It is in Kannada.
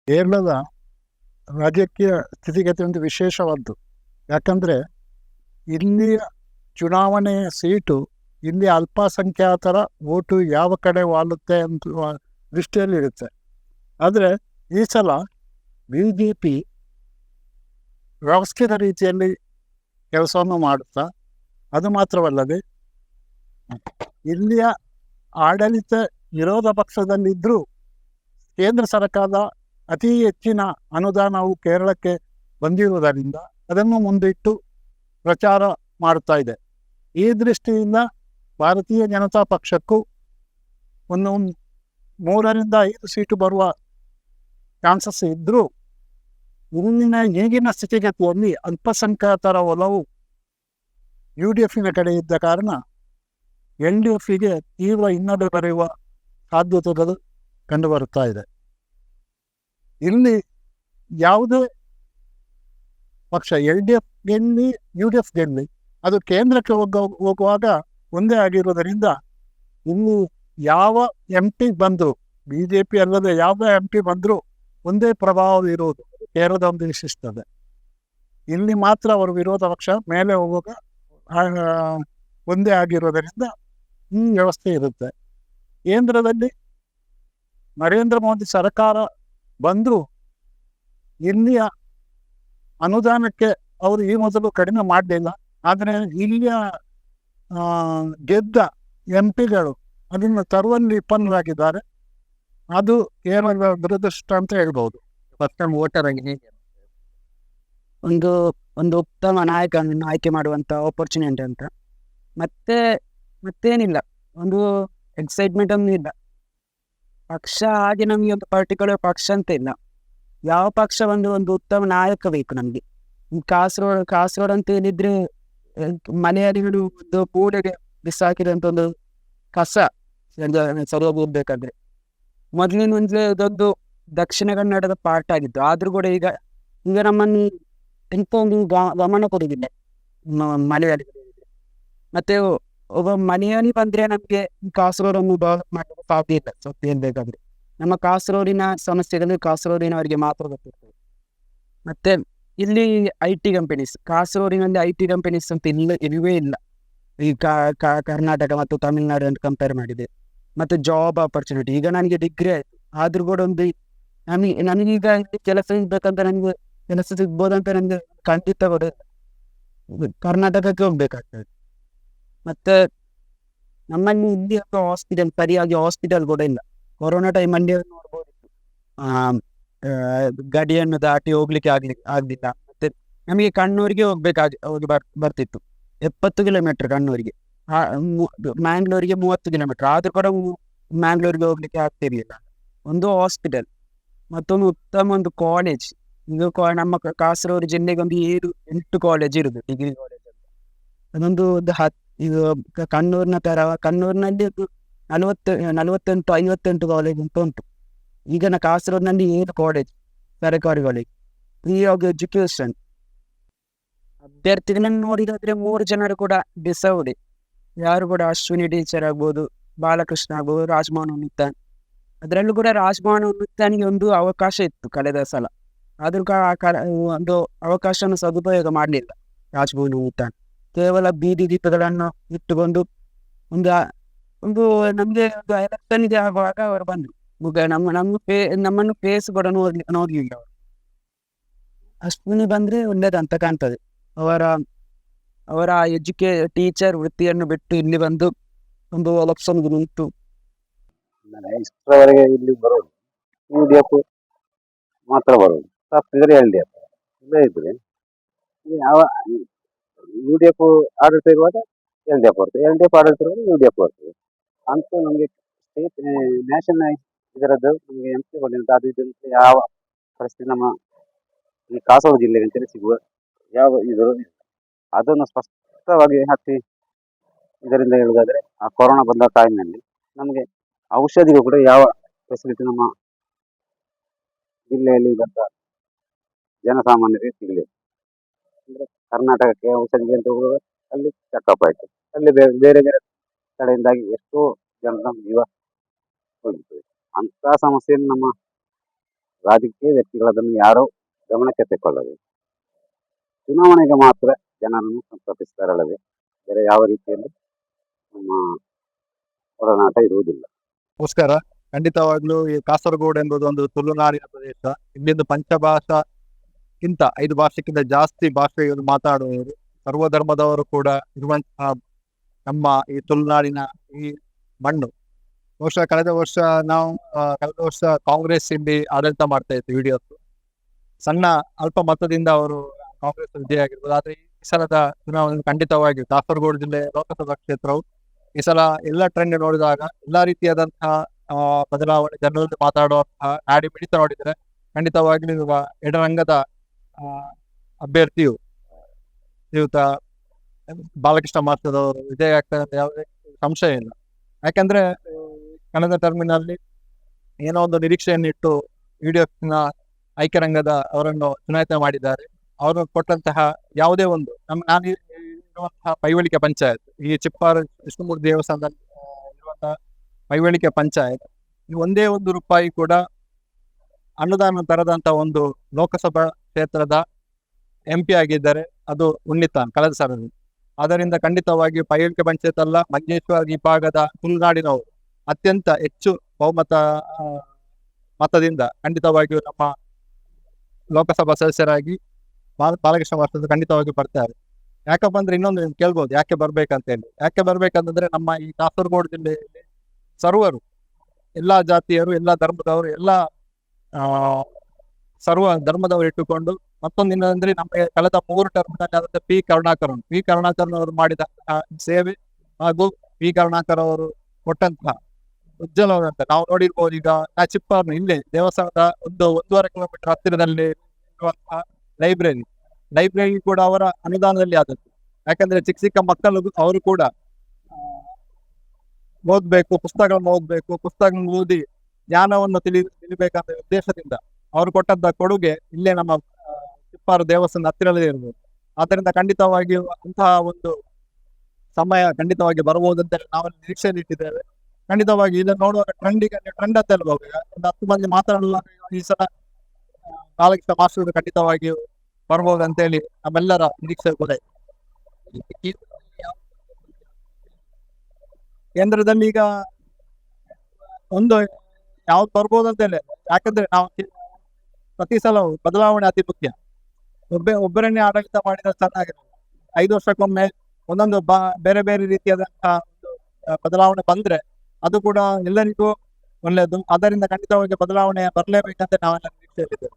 ಕೇರಳದ ರಾಜಕೀಯ ಸ್ಥಿತಿಗತಿ ಒಂದು ವಿಶೇಷವಾದ್ದು. ಯಾಕಂದರೆ ಇಲ್ಲಿಯ ಚುನಾವಣೆಯ ಸೀಟು ಇಲ್ಲಿ ಅಲ್ಪಸಂಖ್ಯಾತರ ಓಟು ಯಾವ ಕಡೆ ವಾಲುತ್ತೆ ಅಂತ ದೃಷ್ಟಿಯಲ್ಲಿರುತ್ತೆ. ಆದರೆ ಈ ಸಲ BJP ವ್ಯವಸ್ಥಿತ ರೀತಿಯಲ್ಲಿ ಕೆಲಸವನ್ನು ಮಾಡುತ್ತಾ, ಅದು ಮಾತ್ರವಲ್ಲದೆ ಇಲ್ಲಿಯ ಆಡಳಿತ ವಿರೋಧ ಪಕ್ಷದಲ್ಲಿದ್ದರೂ ಕೇಂದ್ರ ಸರ್ಕಾರದ ಅತಿ ಹೆಚ್ಚಿನ ಅನುದಾನವು ಕೇರಳಕ್ಕೆ ಬಂದಿರುವುದರಿಂದ ಅದನ್ನು ಮುಂದಿಟ್ಟು ಪ್ರಚಾರ ಮಾಡುತ್ತಾ ಇದೆ. ಈ ದೃಷ್ಟಿಯಿಂದ ಭಾರತೀಯ ಜನತಾ ಪಕ್ಷಕ್ಕೂ ಒಂದು 3ರಿಂದ 5 ಸೀಟು ಬರುವ ಚಾನ್ಸಸ್ ಇದ್ದರೂ ಈಗಿನ ಸ್ಥಿತಿಗತಿಯಲ್ಲಿ ಅಲ್ಪಸಂಖ್ಯಾತರ ಒಲವು UDFನ ಕಡೆ ಇದ್ದ ಕಾರಣ LDFಗೆ ತೀವ್ರ ಹಿನ್ನಡೆ ಬರೆಯುವ ಸಾಧ್ಯತೆಗಳು ಕಂಡುಬರುತ್ತಾ ಇದೆ. ಇಲ್ಲಿ ಯಾವುದೇ ಪಕ್ಷ LDF ಗೆಲ್ಲಿ UDF ಗೆಲ್ಲಿ ಅದು ಕೇಂದ್ರಕ್ಕೆ ಹೋಗುವಾಗ ಒಂದೇ ಆಗಿರುವುದರಿಂದ ಇಲ್ಲಿ ಯಾವ MP ಬಂದರೂ, BJP ಅಲ್ಲದೆ ಯಾವ MP ಬಂದರೂ ಒಂದೇ ಪ್ರಭಾವ ಇರುವುದು ಕೇರಳದ ಒಂದು ವಿಶಿಷ್ಟತೆ. ಇಲ್ಲಿ ಮಾತ್ರ ಅವರು ವಿರೋಧ ಪಕ್ಷ ಮೇಲೆ ಹೋಗುವಾಗ ಒಂದೇ ಆಗಿರೋದರಿಂದ ಈ ವ್ಯವಸ್ಥೆ ಇರುತ್ತೆ. ಕೇಂದ್ರದಲ್ಲಿ ನರೇಂದ್ರ ಮೋದಿ ಸರ್ಕಾರ ಬಂದರೂ ಇಲ್ಲಿಯ ಅನುದಾನಕ್ಕೆ ಅವರು ಈ ಮೊದಲು ಕಡಿಮೆ ಮಾಡಲಿಲ್ಲ. ಆದರೆ ಇಲ್ಲಿಯ ಗೆದ್ದ MP ಗಳು ಅದನ್ನು ತರುವಲ್ಲಿ ವಿಫಲರಾಗಿದ್ದಾರೆ. ಅದು ಕೇರಳದ ದುರದೃಷ್ಟ ಅಂತ ಹೇಳ್ಬೋದು. ಫಸ್ಟ್ ಟೈಮ್ ವೋಟರ್ ಆಗಿ ಹೇಗೆ ಒಂದು ಉತ್ತಮ ನಾಯಕನನ್ನು ಆಯ್ಕೆ ಮಾಡುವಂಥ ಆಪರ್ಚುನಿಟಿ ಅಂತ ಮತ್ತೇನಿಲ್ಲ, ಒಂದು ಎಕ್ಸೈಟ್ಮೆಂಟ್ ಒಂದು ಇಲ್ಲ. ಪಕ್ಷ ಹಾಗೆ ನಮಗೆ ಒಂದು ಪರ್ಟಿಕ್ಯುಲರ್ ಪಕ್ಷ ಅಂತ ಇಲ್ಲ. ಯಾವ ಪಕ್ಷ ಒಂದು ಉತ್ತಮ ನಾಯಕ ಬೇಕು ನಮಗೆ. ಕಾಸರಗೋಡು ಅಂತ ಹೇಳಿದ್ರೆ ಮನೆಯಲ್ಲಿಗಳು ಒಂದು ಪೂಡೆಗೆ ಬಿಸಾಕಿದಂಥ ಒಂದು ಕಸ ಸರಿಯಾಗಿ ಹೋಗ್ಬೇಕಾದ್ರೆ ಮೊದಲಿನ ಒಂದು ದಕ್ಷಿಣ ಕನ್ನಡದ ಪಾರ್ಟ್ ಆಗಿತ್ತು. ಆದ್ರೂ ಕೂಡ ಈಗ ನಮ್ಮನ್ನು ಎಂತ ಒಂದು ಗಮನ ಕೊಡುವುದಿಲ್ಲ ಮಲಯಾಳಿ. ಮತ್ತೆ ಒಬ್ಬ ಮಲಯಾಳಿ ಬಂದ್ರೆ ನಮಗೆ ಕಾಸರಗೋಡನ್ನು ಡೆವಲಪ್ ಮಾಡಲಿಕ್ಕೆ ಸಾಧ್ಯ ಇಲ್ಲ. ಸತ್ಯ ಹೇಳ್ಬೇಕಾದ್ರೆ ನಮ್ಮ ಕಾಸರಗೋಡಿನ ಸಮಸ್ಯೆಗಳು ಕಾಸರಗೋಡಿನವರಿಗೆ ಮಾತ್ರ ಗೊತ್ತಿರ್ತದೆ. ಮತ್ತೆ ಇಲ್ಲಿ IT ಕಂಪನೀಸ್, ಕಾಸರಗೋಡಿನಲ್ಲಿ IT ಕಂಪನೀಸ್ ಅಂತ ಇಲ್ಲವೇ ಇಲ್ಲ ಈ ಕರ್ನಾಟಕ ಮತ್ತು ತಮಿಳುನಾಡು ಅಂತ ಕಂಪೇರ್ ಮಾಡಿದೆ. ಮತ್ತು ಜಾಬ್ ಆಪರ್ಚುನಿಟಿ, ಈಗ ನನಗೆ ಡಿಗ್ರಿ ಆಯಿತು ಆದ್ರೂ ಕೂಡ ನನಗೀಗ ಕೆಲಸ ಸಿಗ್ಬೇಕಂತ, ನನಗೆ ಕೆಲಸ ಸಿಗ್ಬೋದಂತ ನನಗೆ ಖಂಡಿತ ಕೂಡ ಕರ್ನಾಟಕಕ್ಕೆ ಹೋಗ್ಬೇಕಾಗ್ತದೆ. ಮತ್ತೆ ನಮ್ಮಲ್ಲಿ ಇಲ್ಲಿ ಹಾಸ್ಪಿಟಲ್, ಸರಿಯಾಗಿ ಹಾಸ್ಪಿಟಲ್ ಕೂಡ ಇಲ್ಲ. ಕೊರೋನಾ ಟೈಮಲ್ಲಿ ನೋಡ್ಬೋದಿತ್ತು, ಗಡಿಯನ್ನು ದಾಟಿ ಹೋಗ್ಲಿಕ್ಕೆ ಆಗ್ಲಿಲ್ಲ. ಮತ್ತೆ ನಮಗೆ ಕಣ್ಣೂರಿಗೆ ಹೋಗಿ ಬರ್ತಿತ್ತು 70 ಕಿಲೋಮೀಟರ್ ಕಣ್ಣೂರಿಗೆ, ಮ್ಯಾಂಗ್ಳೂರಿಗೆ 30 ಕಿಲೋಮೀಟರ್. ಆದ್ರೂ ಕೂಡ ಮ್ಯಾಂಗ್ಳೂರಿಗೆ ಹೋಗ್ಲಿಕ್ಕೆ ಆಗ್ತಿರ್ಲಿಲ್ಲ. ಒಂದು ಹಾಸ್ಪಿಟಲ್ ಮತ್ತೊಂದು ಉತ್ತಮ ಒಂದು ಕಾಲೇಜ್. ಇದು ನಮ್ಮ ಕಾಸರಗೋಡು ಜಿಲ್ಲೆಗೆ ಒಂದು 8 ಕಾಲೇಜ್ ಇರುದು, ಡಿಗ್ರಿ ಕಾಲೇಜ್ ಅಂತ. ಅದೊಂದು ಇದು ಕಣ್ಣೂರಿನ ತರ, ಕಣ್ಣೂರಿನಲ್ಲಿ 58 ಕಾಲೇಜ್ ಅಂತ ಉಂಟು. ಈಗ ಕಾಸರಗೋಡಿನಲ್ಲಿ 7 ಕಾಲೇಜ್, ಸರ್ಕಾರಿ ಕಾಲೇಜ್, ಫ್ರೀ ಆಫ್ ಎಜುಕೇಶನ್. ಅಭ್ಯರ್ಥಿಗಳನ್ನು ನೋಡಿದ್ರೆ 3 ಜನರು ಕೂಡ ಡಿಸೌಡೆ, ಯಾರು ಕೂಡ ಅಶ್ವಿನಿ ಟೀಚರ್ ಆಗ್ಬೋದು, ಬಾಲಕೃಷ್ಣ ಆಗ್ಬೋದು, ರಾಜಮೋಹನ್ ಉನ್ನಿತ್ತಾನ್. ಅದರಲ್ಲೂ ಕೂಡ ರಾಜಮೋಹನ್ ಉನ್ನಿತ್ತಾನಿಗೆ ಒಂದು ಅವಕಾಶ ಇತ್ತು ಕಳೆದ ಸಲ, ಆದ್ರೂ ಒಂದು ಅವಕಾಶವನ್ನು ಸದುಪಯೋಗ ಮಾಡಲಿಲ್ಲ ರಾಜಮೋಹನ್ ಉನ್ನಿತ್ತಾನ್. ಕೇವಲ ಬೀದಿ ದೀಪಗಳನ್ನು ಇಟ್ಟುಕೊಂಡು ಒಂದು ನಮಗೆ ಒಂದು ಎಲೆಕ್ಷನ್ ಇದೆ ಆಗುವಾಗ ಅವರು ಬಂದರು. ನಮ್ಮನ್ನು ಫೇಸ್ ಕೂಡ ನೋಡ್ಲಿಲ್ಲ ಅವರು. ಅಶ್ವಿನಿ ಬಂದ್ರೆ ಒಳ್ಳೇದಂತ ಕಾಣ್ತದೆ. ಅವರ ಟೀಚರ್ ವೃತ್ತಿಯನ್ನು ಬಿಟ್ಟು ಇಲ್ಲಿ ಬಂದು ಒಂದು ಎಲೆಕ್ಷನ್ ನಿಂತು ಇಷ್ಟರವರೆಗೆ ಇಲ್ಲಿ ಬರೋದು UDF ಮಾತ್ರ ಬರೋದು, ತಪ್ಪಿದ್ರೆ LDF. ಇಲ್ಲೇ ಇದ್ರೆ UDF ಆಡಳಿತ ಇರುವಾಗ LDF ಬರ್ತದೆ, LDF ಆಡಳಿತ ಇರುವಾಗ UDF ಬರ್ತದೆ ಅಂತ. ನಮಗೆ ಸ್ಟೇಟ್ ನ್ಯಾಷನಲ್ ಇದರದ್ದು ನಮಗೆ MP ಬಂದಿರುತ್ತೆ, ಅದು ಇದು ಅಂತ ಯಾವ ಪರಿಸ್ಥಿತಿ ನಮ್ಮ ಈ ಕಾಸರಗೋಡು ಜಿಲ್ಲೆಗೆ ಅಂತೇಳಿ ಸಿಗುವ ಯಾವ ಇದು ಅದನ್ನು ಸ್ಪಷ್ಟವಾಗಿ ಹಾಕಿ. ಇದರಿಂದ ಹೇಳುವುದಾದ್ರೆ ಆ ಕೊರೋನಾ ಬಂದ ಟೈಮ್ನಲ್ಲಿ ನಮಗೆ ಔಷಧಿಗೂ ಕೂಡ ಯಾವ ಫೆಸಿಲಿಟಿ ನಮ್ಮ ಜಿಲ್ಲೆಯಲ್ಲಿ ಬಂದ ಜನಸಾಮಾನ್ಯರಿಗೆ ಸಿಗಲಿಲ್ಲ. ಅಂದರೆ ಕರ್ನಾಟಕಕ್ಕೆ ಔಷಧಿಗೆ ಅಂತ ಹೋಗುವಾಗ ಅಲ್ಲಿ ಚೆಕಪ್ ಆಯಿತು, ಅಲ್ಲಿ ಬೇರೆ ಕಡೆಯಿಂದಾಗಿ ಎಷ್ಟೋ ಜನರ ಜೀವ ಹೋಗಿರ್ತದೆ. ಅಂಥ ಸಮಸ್ಯೆಯನ್ನು ನಮ್ಮ ರಾಜಕೀಯ ವ್ಯಕ್ತಿಗಳದನ್ನು ಯಾರೂ ಗಮನಕ್ಕೆ ತೆಕ್ಕೊಳ್ಳಬೇಕು. ಚುನಾವಣೆಗೆ ಮಾತ್ರ ಜನರನ್ನು ಸಂಪರ್ಕಿಸ್ತಾರಲ್ಲದೆ ಬೇರೆ ಯಾವ ರೀತಿಯಲ್ಲಿ ನಮ್ಮ ಒಡನಾಟ ಇರುವುದಿಲ್ಲ. ನಮಸ್ಕಾರ. ಖಂಡಿತವಾಗ್ಲೂ ಈ ಕಾಸರಗೋಡು ಎಂಬುದು ಒಂದು ತುಳುನಾಡಿನ ಪ್ರದೇಶ. ಇಲ್ಲಿಂದ ಪಂಚಭಾಷಾಕ್ಕಿಂತ 5 ಭಾಷೆಕ್ಕಿಂತ ಜಾಸ್ತಿ ಭಾಷೆಯನ್ನು ಮಾತಾಡುವವರು, ಸರ್ವಧರ್ಮದವರು ಕೂಡ ಇರುವಂತಹ ನಮ್ಮ ಈ ತುಳುನಾಡಿನ ಈ ಮಣ್ಣು. ಬಹುಶಃ ಕಳೆದ ವರ್ಷ ಕಾಂಗ್ರೆಸ್ ಇಲ್ಲಿ ಆಡಳಿತ ಮಾಡ್ತಾ ಇತ್ತು ವಿಡಿಯೋಸ್. ಸಣ್ಣ ಅಲ್ಪ ಮತದಿಂದ ಅವರು ಕಾಂಗ್ರೆಸ್ ವಿಜಯ ಆಗಿರ್ಬೋದು. ಆದರೆ ಈ ಸಲದ ಚುನಾವಣೆ ಖಂಡಿತವಾಗಿಯೂ ಕಾಸರಗೋಡು ಜಿಲ್ಲೆ ಲೋಕಸಭಾ ಕ್ಷೇತ್ರವು ಈ ಸಲ ಎಲ್ಲ ಟ್ರೆಂಡ್ ನೋಡಿದಾಗ ಎಲ್ಲಾ ರೀತಿಯಾದಂತಹ ಬದಲಾವಣೆ, ಜನರಲ್ಲಿ ಮಾತಾಡುವಂತಹ ನಾಡಿ ಮಿಡಿತ ನೋಡಿದರೆ ಖಂಡಿತವಾಗ್ಲೂ ಎಡರಂಗದ ಅಭ್ಯರ್ಥಿಯು ಶ್ರೀಯುತ ಬಾಲಕೃಷ್ಣ ಮಾತ್ರದವರು ವಿಜಯ ಆಗ್ತಾರೆ ಅಂತ ಯಾವುದೇ ಸಂಶಯ ಇಲ್ಲ. ಯಾಕಂದ್ರೆ ಕಳೆದ ಟರ್ಮಿನಲ್ಲಿ ಏನೋ ಒಂದು ನಿರೀಕ್ಷೆಯನ್ನಿಟ್ಟು UDF-ನ ಐಕ್ಯರಂಗದ ಅವರನ್ನು ಚುನಾಯಿತ ಮಾಡಿದ್ದಾರೆ. ಅವರು ಕೊಟ್ಟಂತಹ ಯಾವುದೇ ಒಂದು ನಾನು ಇರುವಂತಹ ಪೈವಳಿಕೆ ಪಂಚಾಯತ್, ಈ ಚಿಪ್ಪಾರು ವಿಷ್ಣುಮೂರ್ತಿ ದೇವಸ್ಥಾನದಲ್ಲಿ ಇರುವಂತಹ ಪೈವಳಿಕೆ ಪಂಚಾಯತ್, ಈ ಒಂದೇ ₹1 ಕೂಡ ಅನುದಾನ ತರದಂತ ಒಂದು ಲೋಕಸಭಾ ಕ್ಷೇತ್ರದ MP ಆಗಿದ್ದಾರೆ ಅದು ಉನ್ನಿತಾನ್ ಕಳೆದ ಸಾಲದಲ್ಲಿ. ಆದ್ದರಿಂದ ಖಂಡಿತವಾಗಿ ಪೈವಳಿಕೆ ಪಂಚಾಯತ್ ಅಲ್ಲ, ಮಂಜೇಶ್ವರ ಈ ಭಾಗದ ತುಳುನಾಡಿನವರು ಅತ್ಯಂತ ಹೆಚ್ಚು ಬಹುಮತ ಮತದಿಂದ ಖಂಡಿತವಾಗಿಯೂ ನಮ್ಮ ಲೋಕಸಭಾ ಸದಸ್ಯರಾಗಿ ಬಾಲಕೃಷ್ಣ ಮಾಸ್ಟರ್ ಖಂಡಿತವಾಗಿ ಬರ್ತಾರೆ. ಯಾಕಪ್ಪ ಅಂದ್ರೆ ಇನ್ನೊಂದು ನೀವು ಕೇಳ್ಬೋದು ಯಾಕೆ ಬರ್ಬೇಕಂತ ಹೇಳಿ. ಯಾಕೆ ಬರ್ಬೇಕಂತಂದ್ರೆ ನಮ್ಮ ಈ ಕಾಸರಗೋಡು ಜಿಲ್ಲೆಯಲ್ಲಿ ಸರ್ವರು, ಎಲ್ಲಾ ಜಾತಿಯರು, ಎಲ್ಲಾ ಧರ್ಮದವರು, ಎಲ್ಲ ಸರ್ವ ಧರ್ಮದವರು ಇಟ್ಟುಕೊಂಡು ಮತ್ತೊಂದಿನಂದ್ರೆ ನಮ್ಮ ಕಳೆದ 3 ಟರ್ಮ್ನಲ್ಲಿ ಆದಂತಹ ಪಿ ಕರುಣಾಕರನ್ ಅವರು ಮಾಡಿದಂತಹ ಸೇವೆ ಹಾಗೂ ಪಿ ಕರುಣಾಕರ್ ಅವರು ಕೊಟ್ಟಂತಹ ಉಜ್ವಲವಾದಂತ ನಾವು ನೋಡಿರ್ಬೋದು. ಈಗ ಚಿಪ್ಪಾರ್ನ ಇಲ್ಲೇ ದೇವಸ್ಥಾನದ 1.5 ಕಿಲೋಮೀಟರ್ ಹತ್ತಿರದಲ್ಲಿ ಇರುವಂತಹ ಲೈಬ್ರರಿ ಕೂಡ ಅವರ ಅನುದಾನದಲ್ಲಿ ಆದದ್ದು. ಯಾಕಂದ್ರೆ ಚಿಕ್ಕ ಮಕ್ಕಳು ಅವರು ಕೂಡ ಓದ್ಬೇಕು, ಪುಸ್ತಕಗಳನ್ನು ಓದಿ ಜ್ಞಾನವನ್ನು ತಿಳಿಬೇಕಂತ ಉದ್ದೇಶದಿಂದ ಅವರು ಕೊಟ್ಟಂತ ಕೊಡುಗೆ ಇಲ್ಲೇ ನಮ್ಮ ಚಿಪ್ಪಾರು ದೇವಸ್ಥಾನ ಹತ್ತಿರಲ್ಲೇ ಇರ್ಬೋದು. ಆದ್ದರಿಂದ ಖಂಡಿತವಾಗಿಯೂ ಅಂತಹ ಒಂದು ಸಮಯ ಖಂಡಿತವಾಗಿ ಬರಬಹುದಂತ ನಾವು ನಿರೀಕ್ಷೆಯಲ್ಲಿ ಇಟ್ಟಿದ್ದೇವೆ. ಖಂಡಿತವಾಗಿ ಇದನ್ನು ನೋಡುವಾಗ ಟ್ರೆಂಡ್ ಅಂತ ಹೇಳ್ಬೋದು. ಒಂದು 10 ಮಂದಿ ಮಾತಾಡಲ್ಲ ಈ ಸಲ ಬಾಲಕೃಷ್ಣ ಮಾಸ್ಟರ್ ಖಂಡಿತವಾಗಿಯೂ ಬರ್ಬೋದು ಅಂತೇಳಿ ನಮ್ಮೆಲ್ಲರ ನಿರೀಕ್ಷೆ ಕೂಡ ಇದೆ. ಕೇಂದ್ರದಲ್ಲಿ ಈಗ ಒಂದು ಯಾವ್ದು ಬರ್ಬೋದು ಅಂತ ಹೇಳಿ, ಯಾಕಂದ್ರೆ ನಾವು ಪ್ರತಿ ಸಲ ಬದಲಾವಣೆ ಅತಿ ಮುಖ್ಯ. ಒಬ್ಬರನ್ನೇ ಆಡಳಿತ ಮಾಡಿದ ಚೆನ್ನಾಗಿರಲ್ಲ. 5 ವರ್ಷಕ್ಕೊಮ್ಮೆ ಒಂದೊಂದು ಬೇರೆ ಬೇರೆ ರೀತಿಯಾದಂತಹ ಬದಲಾವಣೆ ಬಂದ್ರೆ ಅದು ಕೂಡ ಎಲ್ಲರಿಗೂ ಒಳ್ಳೆಯದು. ಅದರಿಂದ ಖಂಡಿತವಾಗಿ ಬದಲಾವಣೆ ಬರಲೇಬೇಕಂತ ನಾವೆಲ್ಲ ನಿರೀಕ್ಷೆ ಇದ್ದೇವೆ.